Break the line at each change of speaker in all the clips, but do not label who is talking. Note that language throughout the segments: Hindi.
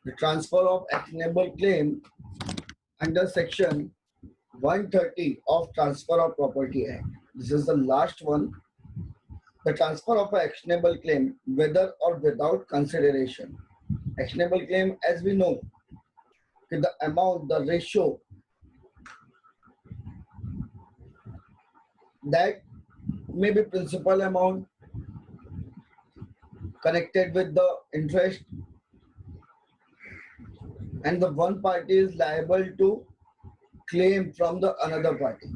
The transfer of actionable claim under section 130 of Transfer of Property Act. This is the last one. The transfer of an actionable claim, whether or without consideration. Actionable claim, as we know, the amount, the ratio that may be principal amount connected with the interest, and the one party is liable to claim from the another party,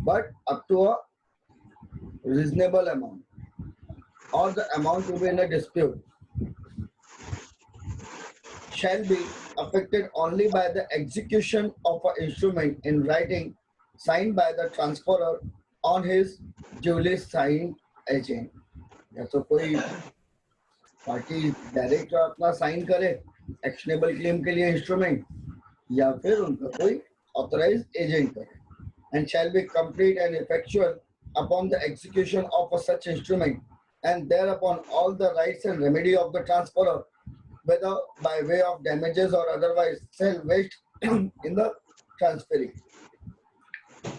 but up to a reasonable amount, or the amount to be in a dispute shall be affected only by the execution of an instrument in writing signed by the transferor on his duly signed agent. या तो कोई पार्टी डायरेक्ट अपना साइन करे एक्शनेबल क्लेम के लिए इंस्ट्रूमेंट, या फिर उनका कोई ऑथराइज एजेंट करे, and shall be complete and effectual upon the execution of a such instrument, and thereupon all the rights and remedy of the transferor, whether by way of damages or otherwise, shall vest in the transferee,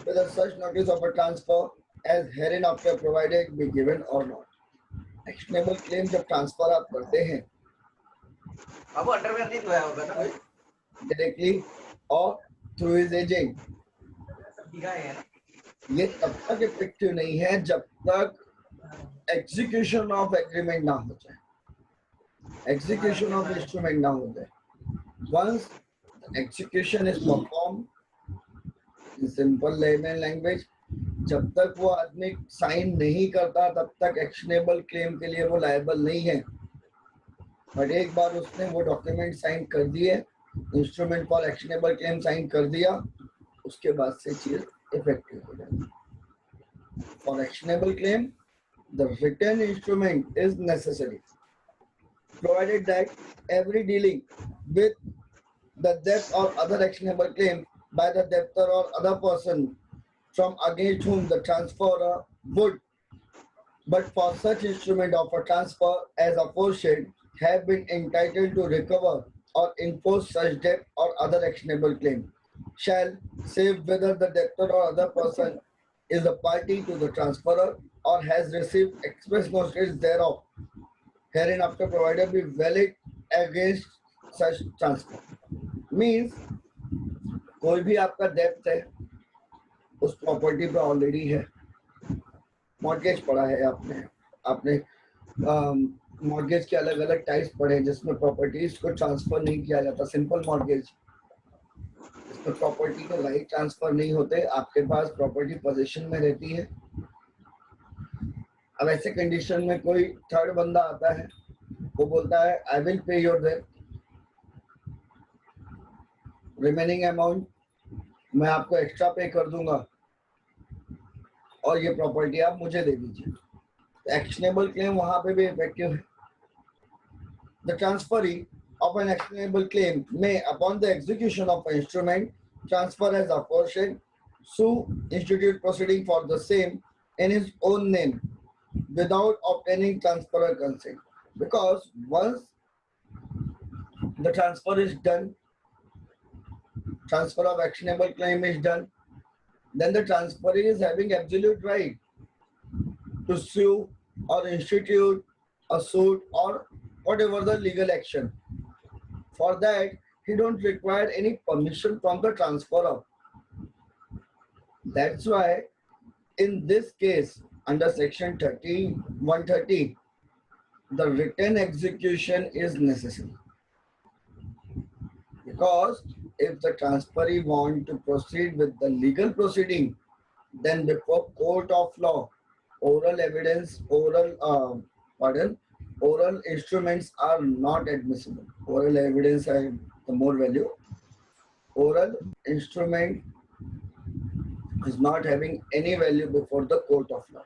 whether such notice of a transfer as hereinafter provided be given or not. Actionable claim जब ट्रांसफर आप करते हैं
अब अंडरवेयर नहीं धोया होगा ना भाई,
डायरेक्टली और थ्रू हिज एजेंट, ये तब तक इफेक्टिव नहीं है जब तक एग्जीक्यूशन ऑफ एग्रीमेंट ना हो जाए, एग्जीक्यूशन ऑफ इंस्ट्रूमेंट ना हो जाए. Once execution is perform in simple layman language, जब तक वो आदमी साइन नहीं करता तब तक एक्शनेबल क्लेम के लिए वो लायबल नहीं है. बट एक बार उसने वो डॉक्यूमेंट साइन कर दिए, instrument for actionable claim sign कर दिया, उसके बाद से चीज इफेक्टिव हो जाती है. For actionable claim the written instrument is necessary provided that every dealing with the debt or other actionable claim by the debtor or other person from against whom the transferor would, but for such instrument of a transfer as aforesaid, have been entitled to recover or enforce such debt or other actionable claim, shall, save whether the debtor or other person is a party to the transferor or has received express notice thereof, hereinafter provided be valid against such transfer. Means कोई भी आपका डेप्ट है उस प्रॉपर्टी पे ऑलरेडी है, मॉर्गेज पड़ा है, आपने मॉर्गेज के अलग अलग टाइप्स पढ़े जिसमें प्रॉपर्टीज को ट्रांसफर नहीं किया जाता. सिंपल मॉर्गेज, इसमें प्रॉपर्टी के राइट ट्रांसफर नहीं होते, आपके पास प्रॉपर्टी पोजीशन में रहती है. अब ऐसे कंडीशन में कोई थर्ड बंदा आता है, वो बोलता है I will pay your debt, remaining amount मैं आपको एक्स्ट्रा पे कर दूंगा और ये प्रॉपर्टी आप मुझे दे दीजिए. एक्शनेबल क्लेम वहां पे भी इफेक्टिव है. The transferee of an actionable claim may, upon the execution of an instrument, transfer as aforesaid, sue institute proceeding for the same in his own name without obtaining transferor consent. Because once the transfer is done, transfer of actionable claim is done, then the transferee is having absolute right to sue or institute a suit or whatever the legal action. For that, he don't require any permission from the transferor. That's why in this case, under section 130, the written execution is necessary. Because if the transferee want to proceed with the legal proceeding, then before court of law, oral evidence, oral instruments are not admissible. Oral evidence has the more value. Oral instrument is not having any value before the court of law.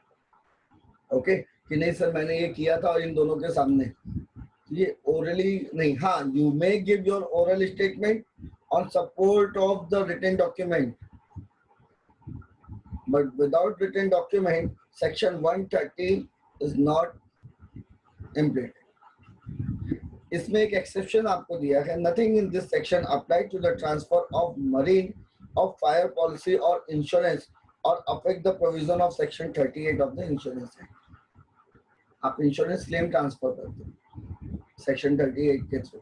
Okay? कि नहीं सर मैंने ये किया था और इन दोनों के सामने, ये orally नहीं. हाँ, you may give your oral statement on support of the written document, but without written document, section 130 is not implemented. इसमें एक एक्सेप्शन आपको दिया है, nothing in this section apply to the transfer of marine of fire policy और इंश्योरेंस और affect the provision of section 38 of the insurance act. आप इंश्योरेंस क्लेम ट्रांसफर करते हैं सेक्शन 38 के थ्रू,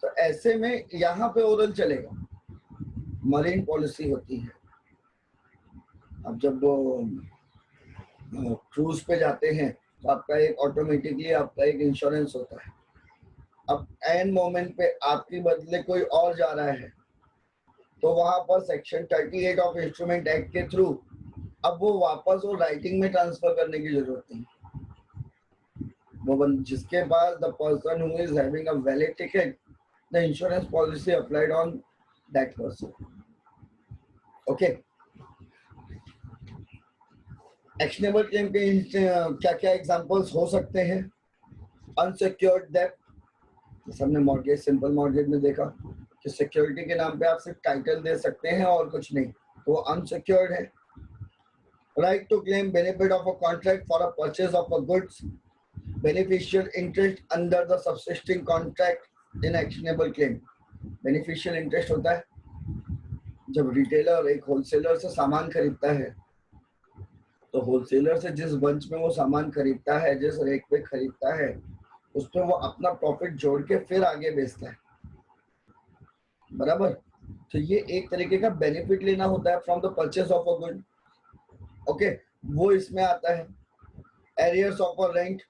तो ऐसे में यहाँ पे ओरल चलेगा। मरीन पॉलिसी होती है, अब जब क्रूज पे जाते हैं तो आपका एक ऑटोमेटिकली आपका एक इंश्योरेंस होता है। अब एन मोमेंट पे आपके बदले कोई और जा रहा है तो वहां पर सेक्शन 38 ऑफ इंस्ट्रूमेंट एक्ट के थ्रू अब वो वापस वो राइटिंग में ट्रांसफर करने की जरूरत नहीं। वो जिसके पास the person who is having a valid ticket, the insurance policy applied on that person. Okay, actionable claim के क्या क्या एग्जांपल्स हो सकते हैं? अनसिक्योर्ड डेब्ट, हमने मॉर्गेज, सिंपल मॉर्गेज में देखा कि सिक्योरिटी के नाम पे आप सिर्फ टाइटल दे सकते हैं और कुछ नहीं, तो वो अनसिक्योर्ड है। Right to claim benefit of a contract for a purchase of a goods, beneficial interest under the subsisting contract in actionable claim. Beneficial interest होता है जब रिटेलर एक होलसेलर से सामान खरीदता है, तो होलसेलर से जिस बंच में वो सामान खरीदता है, जिस रेट पे खरीदता है, उस पर वो अपना प्रॉफिट जोड़ के फिर आगे बेचता है, बराबर। तो ये एक तरीके का बेनिफिट लेना होता है from the purchase of a good. Okay, वो इसमें आता है। Arrears of a rent,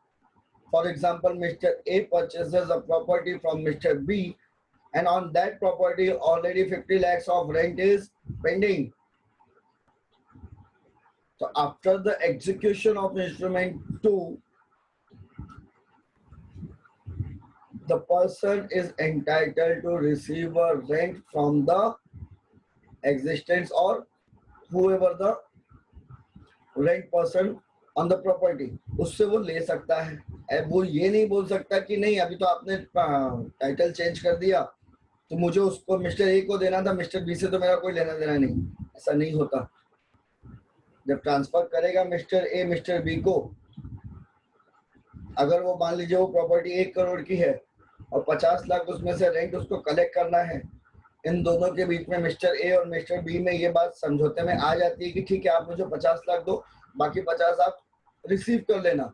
for example mister A purchases a property from mister B and on that property already 50 lakhs of rent is pending. So after the execution of instrument 2, the person is entitled to receive a rent from the existence or whoever the rent person on the property, उससे वो ले सकता है। अब वो ये नहीं बोल सकता कि नहीं अभी तो आपने टाइटल चेंज कर दिया तो मुझे उसको मिस्टर ए को देना था, मिस्टर बी से तो मेरा कोई लेना देना नहीं। ऐसा नहीं होता। जब ट्रांसफर करेगा मिस्टर ए मिस्टर बी को, अगर वो मान लीजिए वो प्रॉपर्टी 1 करोड़ की है और 50 लाख उसमें से रेंट उसको कलेक्ट करना है, इन दोनों के बीच में मिस्टर ए और मिस्टर बी में ये बात समझौते में आ जाती है कि ठीक है आप मुझे 50 लाख दो, बाकी 50 आप रिसीव कर लेना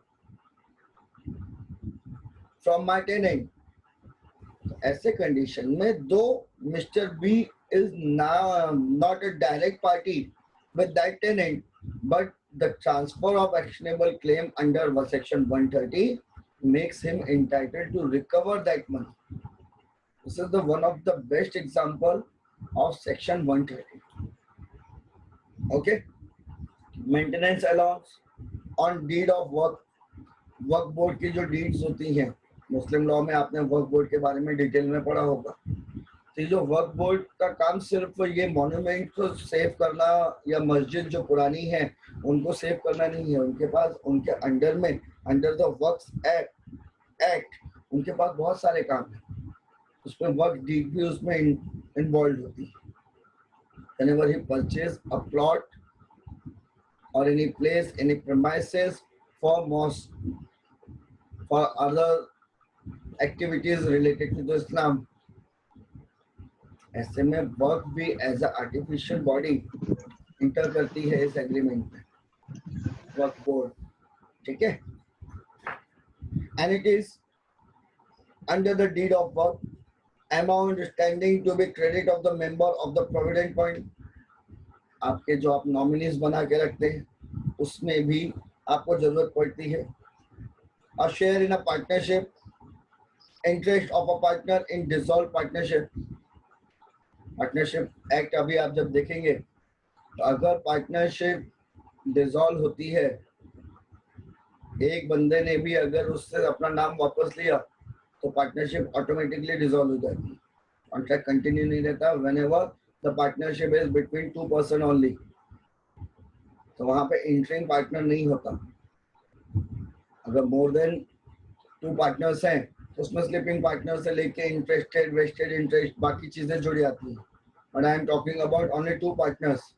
फ्रॉम माय टेनेंट। ऐसे कंडीशन में दो mister B is not a direct party with that tenant, but the transfer of actionable claim under section 130 makes him entitled to recover that money. This is the one of the best example of section 130. Okay, maintenance allowance on deed of work, work board की जो डीड्स होती हैं मुस्लिम लॉ में, आपने वर्क बोर्ड के बारे में डिटेल में पढ़ा होगा। तो जो वर्क बोर्ड का काम सिर्फ ये मॉन्यूमेंट को सेव करना या मस्जिद जो पुरानी है उनको सेव करना नहीं है, उनके पास उनके अंडर में अंडर द वर्क्स एक्ट उनके पास बहुत सारे काम हैं, उसमें वर्क डीड भी उसमें इन्वॉल्व होती है। Whenever he purchase a plot or any place, any premises for mosque, for other activities related to the Islam, ऐसे में वर्क भी as a artificial body enter करती है इस एग्रीमेंट में, वर्क बोर्ड, ठीक है। And it is under the deed of वर्क amount standing to be credit of the member of the provident fund. आपके जो आप नॉमिनीज बना के रखते हैं उसमें भी आपको जरूरत पड़ती है। A share in a partnership, interest of a partner in dissolve partnership. Partnership act अभी आप जब देखेंगे तो अगर पार्टनरशिप डिसॉल्व होती है, एक बंदे ने भी अगर उससे अपना नाम वापस लिया तो पार्टनरशिप ऑटोमेटिकली डिसॉल्व हो जाती है, कॉन्ट्रैक्ट कंटिन्यू नहीं रहता। Whenever the partnership is between 2 person only, तो वहां पे इंटरिंग पार्टनर नहीं होता। अगर मोर देन 2 पार्टनर्स हैं तो उसमें स्लीपिंग पार्टनर से लेके इंटरेस्टेड वेस्टेड इंटरेस्ट बाकी चीजें जुड़ जाती हैं, but I am talking about only 2 partners.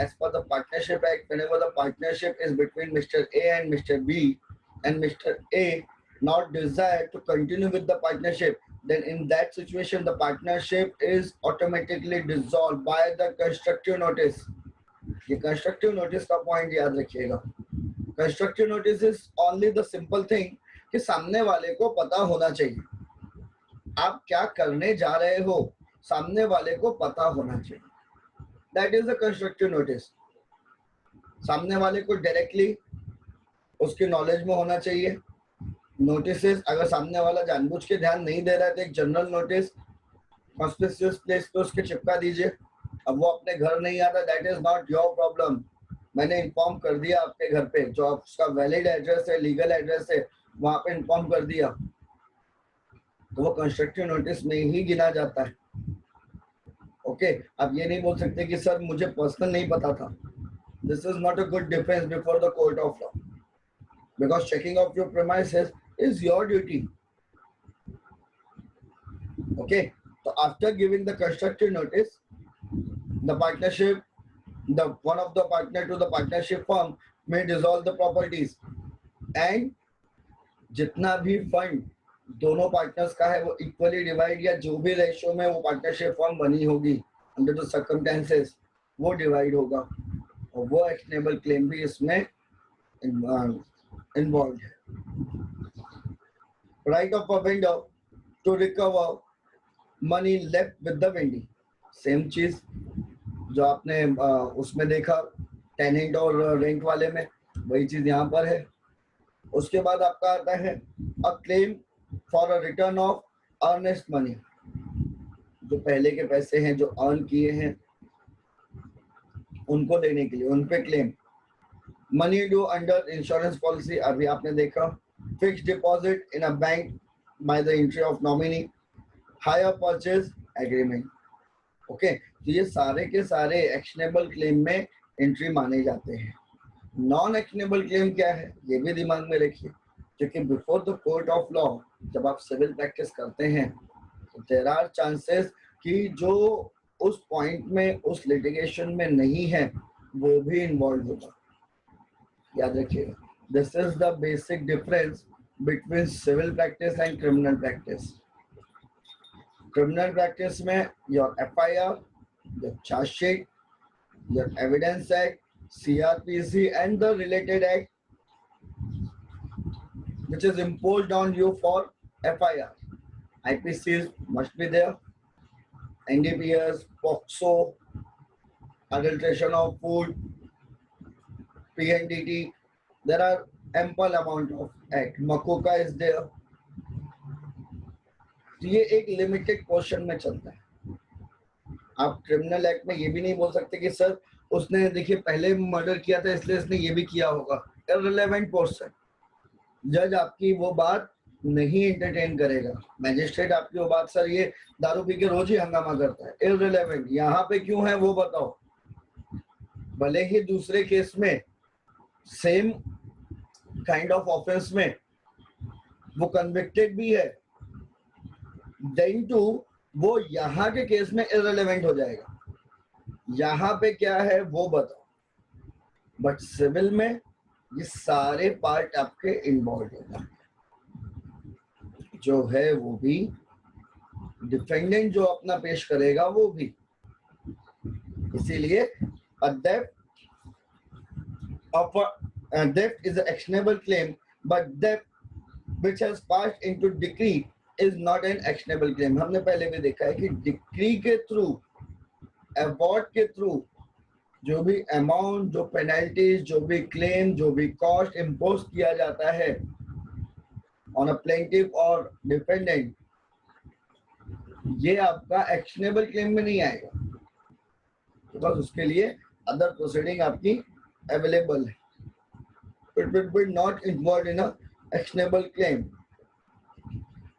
As per the Partnership Act, whenever the partnership is between Mr. A and Mr. B, and Mr. A not desire to continue with the partnership, then in that situation the partnership is automatically dissolved by the constructive notice. ये constructive notice का point याद रखिएगा. Constructive notice is only the simple thing कि सामने वाले को पता होना चाहिए आप क्या करने जा रहे हो, सामने वाले को पता होना चाहिए. That is the constructive notice. सामने वाले को डायरेक्टली उसके नॉलेज में होना चाहिए. नोटिसेस अगर सामने वाला जानबूझ के ध्यान नहीं दे रहा है तो एक जनरल नोटिस कॉन्स्पिशियस प्लेस पे उसके चिपका दीजिए. अब वो अपने घर नहीं आता, that is not your problem. मैंने इन्फॉर्म कर दिया आपके घर पे, जो उसका वैलिड एड्रेस है, लीगल एड्रेस है, वहां पे इन्फॉर्म कर दिया, तो वो कंस्ट्रक्टिव नोटिस में ही गिना जाता है. ओके आप ये नहीं बोल सकते कि सर मुझे पर्सनल नहीं पता था. This is not a good defence before the court of law, because checking of your premises is your duty. Okay, so after giving the constructive notice, the partnership, the one of the partner to the partnership firm may dissolve the properties, and जितना भी फंड दोनों पार्टनर्स का है वो इक्वली डिवाइड या जो भी रेशियो में वो पार्टनरशिप फर्म बनी होगी अंडर द सर्कमस्टेंसेस वो डिवाइड होगा, और वो एक्शनेबल क्लेम भी इसमें इन्वॉल्व है. Right of a vendor to recover money left with the vendee. Same चीज जो आपने उसमें देखा टेनेंट और रेंट वाले में, वही चीज यहाँ पर है. उसके बाद आपका आता है a claim for a return of earnest money. जो पहले के पैसे हैं जो अर्न किए हैं उनको देने के लिए, उन पे claim. Money due under insurance policy, अभी आपने देखा. Fixed deposit in a bank by the entry of nominee, hire purchase agreement. Okay, तो ये सारे के सारे एक्शनेबल क्लेम में एंट्री माने जाते हैं. नॉन एक्शनेबल क्लेम क्या है ये भी दिमाग में रखिए, क्योंकि before the court of law जब आप सिविल प्रैक्टिस करते हैं तो देयर आर चांसेस कि जो उस पॉइंट में उस लिटिगेशन में नहीं है वो भी इन्वॉल्व होगा. याद रखिएगा. This is the basic difference between civil practice and criminal practice. Criminal practice में your FIR, your charge sheet, your evidence act, CRPC and the related act which is imposed on you for FIR. IPCs must be there, NDPS, POCSO, adulteration of food, PNDT. There are ample amount of act. MCOCA is there. तो ये एक लिमिटेड पोर्शन में चलता है. आप क्रिमिनल एक्ट में ये भी नहीं बोल सकते कि सर उसने देखिए पहले मर्डर किया था इसलिए इसने ये भी किया होगा. Irrelevant portion. जज आपकी वो बात नहीं एंटरटेन करेगा. मैजिस्ट्रेट आपकी वो बात, सर ये दारू पी के रोज ही हंगामा करता है, इररिलेवेंट. यहाँ पे क्यों है वो बताओ. भले ही दूसरे केस में सेम काइंड ऑफ ऑफेंस में वो कन्विक्टेड भी है, देन टू वो यहाँ के केस में इररिलेवेंट हो जाएगा. यहाँ पे क्या है वो बताओ. बट सिविल में ये सारे पार्ट आपके इन्वॉल्व होगा. जो है वो भी डिफेंडेंट जो अपना पेश करेगा वो भी. इसीलिए debt is an actionable claim, but debt which has passed into decree is not an actionable claim. हमने पहले भी देखा है कि डिक्री के थ्रू, अवार्ड के थ्रू जो भी अमाउंट, जो पेनल्टीज, जो भी क्लेम, जो भी कॉस्ट इम्पोज किया जाता है ऑन अ प्लेंटिफ और डिफेंडेंट, ये आपका एक्शनेबल क्लेम में नहीं आएगा. तो बस उसके लिए अदर प्रोसीडिंग आपकी अवेलेबल है. It will be not involved in a actionable claim.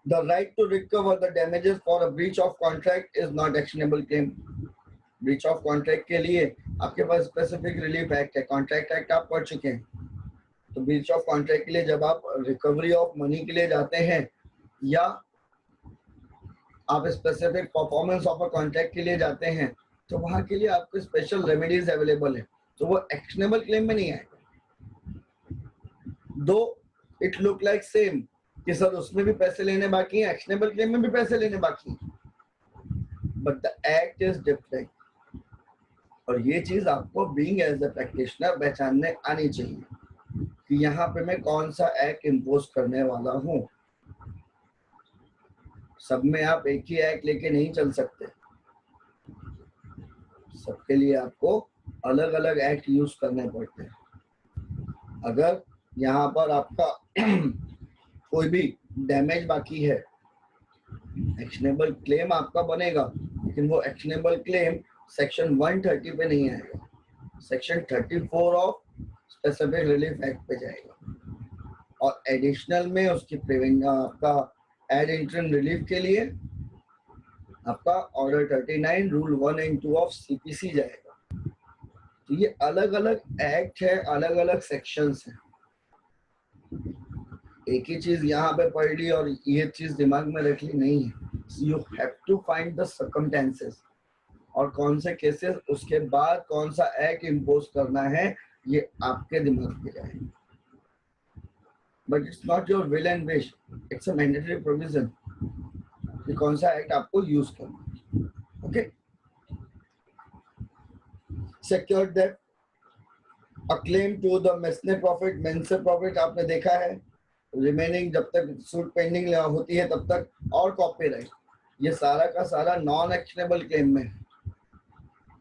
The right to recover the damages for a breach of contract is not actionable claim. Breach of contract के लिए आपके पास specific relief act है, contract act आप पढ़ चुके हैं. तो breach of contract के लिए जब आप recovery of money के लिए जाते हैं या आप specific performance of a contract के लिए जाते हैं, तो वहाँ के लिए आपको special remedies available है. तो वो actionable claim में नहीं आएगा. Though it look like same, कि सर उसमें भी पैसे लेने बाकी हैं, एक्शनेबल क्लेम में भी पैसे लेने बाकी हैं, but the act is different. और ये चीज आपको बीइंग एज अ प्रैक्टिशनर पहचानने आनी चाहिए कि यहाँ पे मैं कौन सा एक्ट इम्पोज करने वाला हूँ। सब में आप एक ही एक्ट लेके नहीं चल सकते, सबके लिए आपको अलग अलग एक्ट यूज करने पड़ते हैं। अगर यहाँ पर आपका कोई भी डैमेज बाकी है, एक्शनेबल क्लेम आपका बनेगा, लेकिन वो एक्शनेबल क्लेम सेक्शन 130 पे नहीं आएगा, section 34 of specific relief act पे जाएगा। और एडिशनल में उसकी आपका एड इंटरिम रिलीफ के लिए आपका order 39 rule 1 and 2 of CPC जाएगा। तो ये अलग अलग एक्ट है, अलग अलग सेक्शंस हैं। एक ही चीज यहाँ पे पढ़ ली और ये चीज दिमाग में रख ली नहीं है। You have to find the circumstances और कौन से केसेस, उसके बाद कौन सा एक्ट इम्पोज करना है, ये आपके दिमाग में जाए। But it's not your will and wish, it's a mandatory provision कि कौन सा एक्ट आपको यूज करना है। Okay, secured debt, a claim to the mesne profit. Mesne profit आपने देखा है, रिमेनिंग जब तक सूट पेंडिंग होती है तब तक, और कॉपीराइट, ये सारा का सारा नॉन एक्शनेबल क्लेम में है।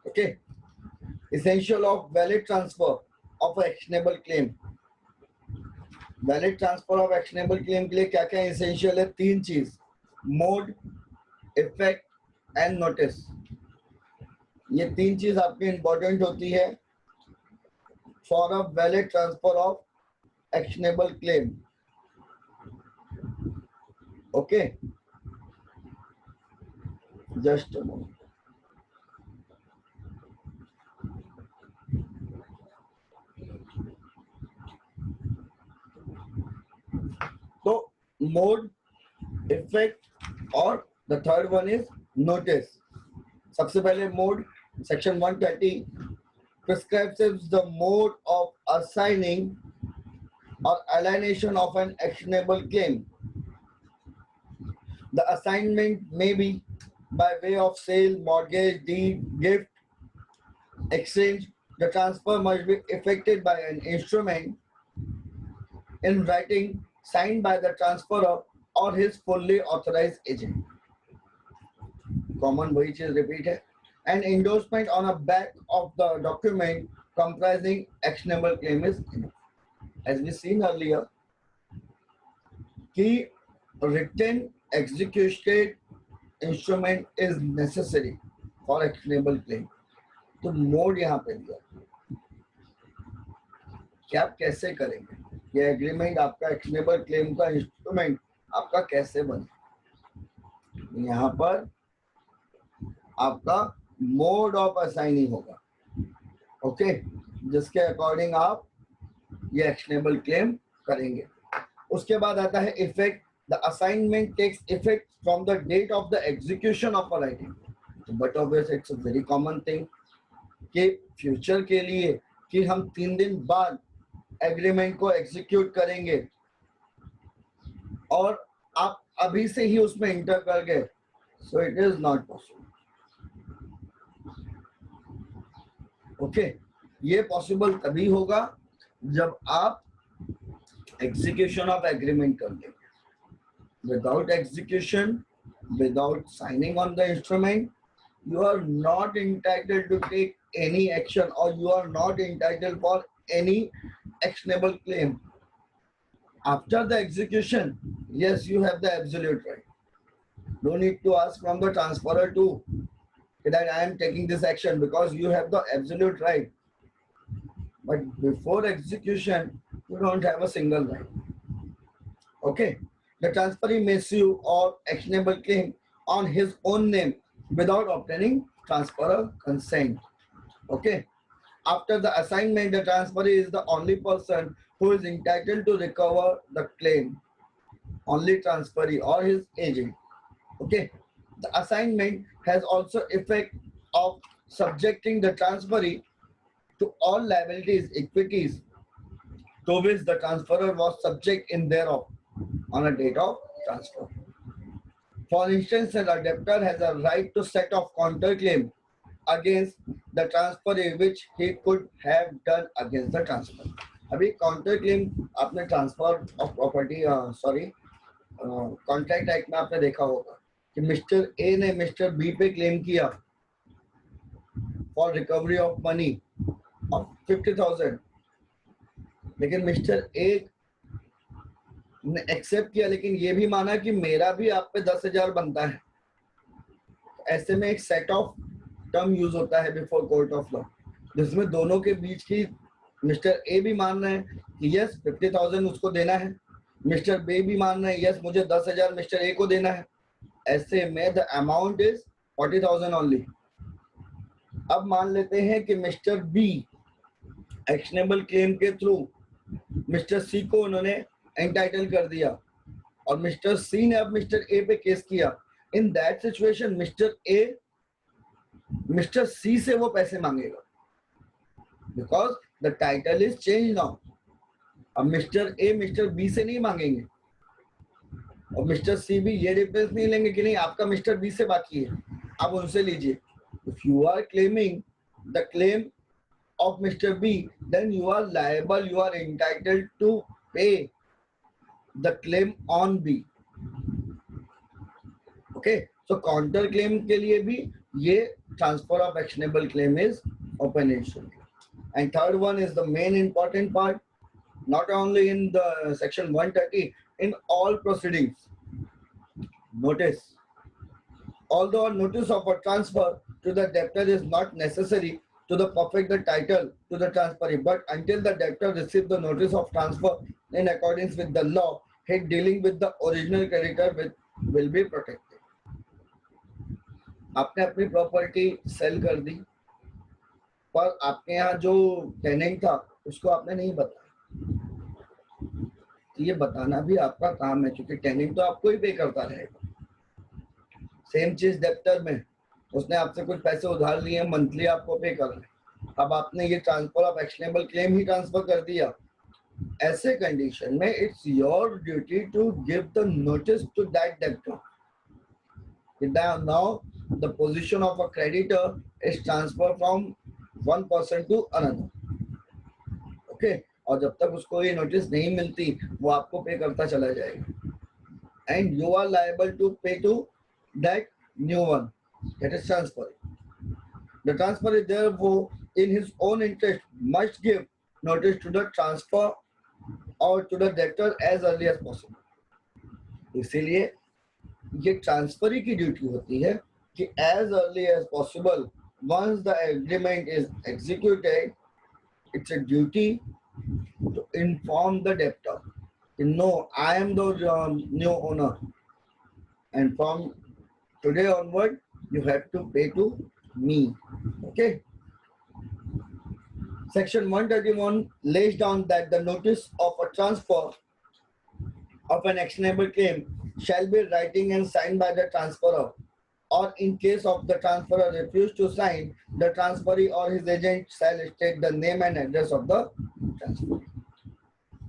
Okay, essential of valid transfer of actionable claim। Valid transfer of actionable claim के लिए क्या क्या एसेंशियल है? 3 चीज, मोड, इफेक्ट एंड नोटिस। ये 3 चीज आपकी इंपॉर्टेंट होती है for a valid transfer of actionable claim. Okay, just a moment. तो मोड, इफेक्ट और the third one is notice. सबसे पहले mode, section 130 prescribes the mode of assigning or alienation of an actionable claim. The assignment may be by way of sale, mortgage, deed, gift, exchange. The transfer must be effected by an instrument in writing signed by the transferor or his fully authorized agent. Common वही चीज repeat है. An endorsement on a back of the document comprising actionable claim is enough. As we seen earlier, कि written executed instrument is necessary for actionable claim. तो मोड यहाँ पे दिया कि आप कैसे करेंगे, ये एग्रीमेंट आपका एक्शनेबल क्लेम का इंस्ट्रूमेंट आपका कैसे बने। यहाँ पर आपका मोड ऑफ असाइनिंग होगा, ओके, जिसके अकॉर्डिंग आप ये एक्शनेबल क्लेम करेंगे। उसके बाद आता है effect. The assignment takes effect from the date of the execution of a writing. But obvious it's a very common thing कि फ्यूचर के लिए कि हम 3 दिन बाद एग्रीमेंट को एग्जीक्यूट करेंगे और आप अभी से ही उसमें इंटर कर गए, so it is not possible. Okay, ये पॉसिबल तभी होगा जब आप एग्जीक्यूशन ऑफ एग्रीमेंट कर देंगे। Without execution, without signing on the instrument, you are not entitled to take any action or you are not entitled for any actionable claim. After the execution, yes, you have the absolute right. No need to ask from the transferor too that I am taking this action, because you have the absolute right. But before execution, you don't have a single right. Okay, the transferee may sue or actionable claim on his own name without obtaining transferor consent. Okay, after the assignment, the transferee is the only person who is entitled to recover the claim, only transferee or his agent. Okay, the assignment has also effect of subjecting the transferee to all liabilities, equities to which the transferor was subject in thereof. on a date of transfer. For instance, a debtor has a right to set off counterclaim against the transferee which he could have done against the transfer. अभी काउंटर क्लेम आपने transfer of property contract act में आपने देखा होगा कि मिस्टर ए ने मिस्टर बी पे क्लेम किया for recovery of money of 50,000, लेकिन मिस्टर ए ने एक्सेप्ट किया, लेकिन ये भी माना कि मेरा भी आप पे 10,000 बनता है। ऐसे में एक सेट ऑफ टर्म यूज होता है बिफोर कोर्ट ऑफ लॉ, जिसमें दोनों के बीच की मिस्टर ए भी मान रहे हैं कि यस 50,000 उसको देना है, मिस्टर बी भी मान रहे हैं यस मुझे 10,000 मिस्टर ए को देना है। ऐसे में द अमाउंट इज 40,000 ओनली। अब मान लेते हैं कि मिस्टर बी एक्शनेबल क्लेम के थ्रू मिस्टर सी को उन्होंने एंटाइटल कर दिया और मिस्टर सी ने अब मिस्टर ए पे केस किया। In that situation mister A mister C से वो पैसे मांगेगा because the title is change now. अब मिस्टर ए मिस्टर बी से नहीं मांगेंगे और मिस्टर सी भी ये डिफरेंस नहीं लेंगे कि नहीं आपका मिस्टर बी से बाकी है, आप उनसे लीजिए। If you are claiming the claim of Mr. B, then you are liable, you are entitled to pay the claim on B. Okay, so counter claim के लिए भी ये transfer of actionable claim is open issue. And third one is the main important part, not only in the section 130, in all proceedings. Notice, although a notice of a transfer to the debtor is not necessary to the perfect the title to the transferee, but until the debtor receives the notice of transfer in accordance with the law, his dealing with the original creditor will be protected. आपने अपनी प्रॉपर्टी सेल कर दी, पर आपके यहाँ जो टेनेंट था उसको आपने नहीं बताया। ये बताना भी आपका काम है, क्योंकि टेनेंट तो आपको ही पे करता रहेगा। सेम चीज डेब्टर में, उसने आपसे कुछ पैसे उधार लिए, मंथली आपको पे कर रहे हैं, अब आपने ये ट्रांसफर ऑफ एक्शनेबल क्लेम ही ट्रांसफर कर दिया। ऐसे कंडीशन में it's your duty to give the notice to that debtor now the position of a creditor is transfer from one person to another. Okay, और जब तक उसको ये नोटिस नहीं मिलती वो आपको पे करता चला जाएगा and you are liable to pay to that new one that is transfer. The transferee therefore in his own interest must give notice to the transfer or to the debtor as early as possible. इसीलिए ये ट्रांसफरी की ड्यूटी होती है कि as early as possible once the agreement is executed, it's a duty to inform the debtor. No, I am the new owner and from today onward you have to pay to me. Okay, section 131 lays down that the notice of a transfer of an actionable claim shall be writing and signed by the transferor, or in case of the transferor refuse to sign, the transferee or his agent shall state the name and address of the transferee.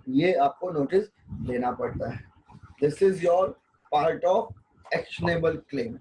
ये आपको नोटिस देना पड़ता है। This is your part of actionable claim.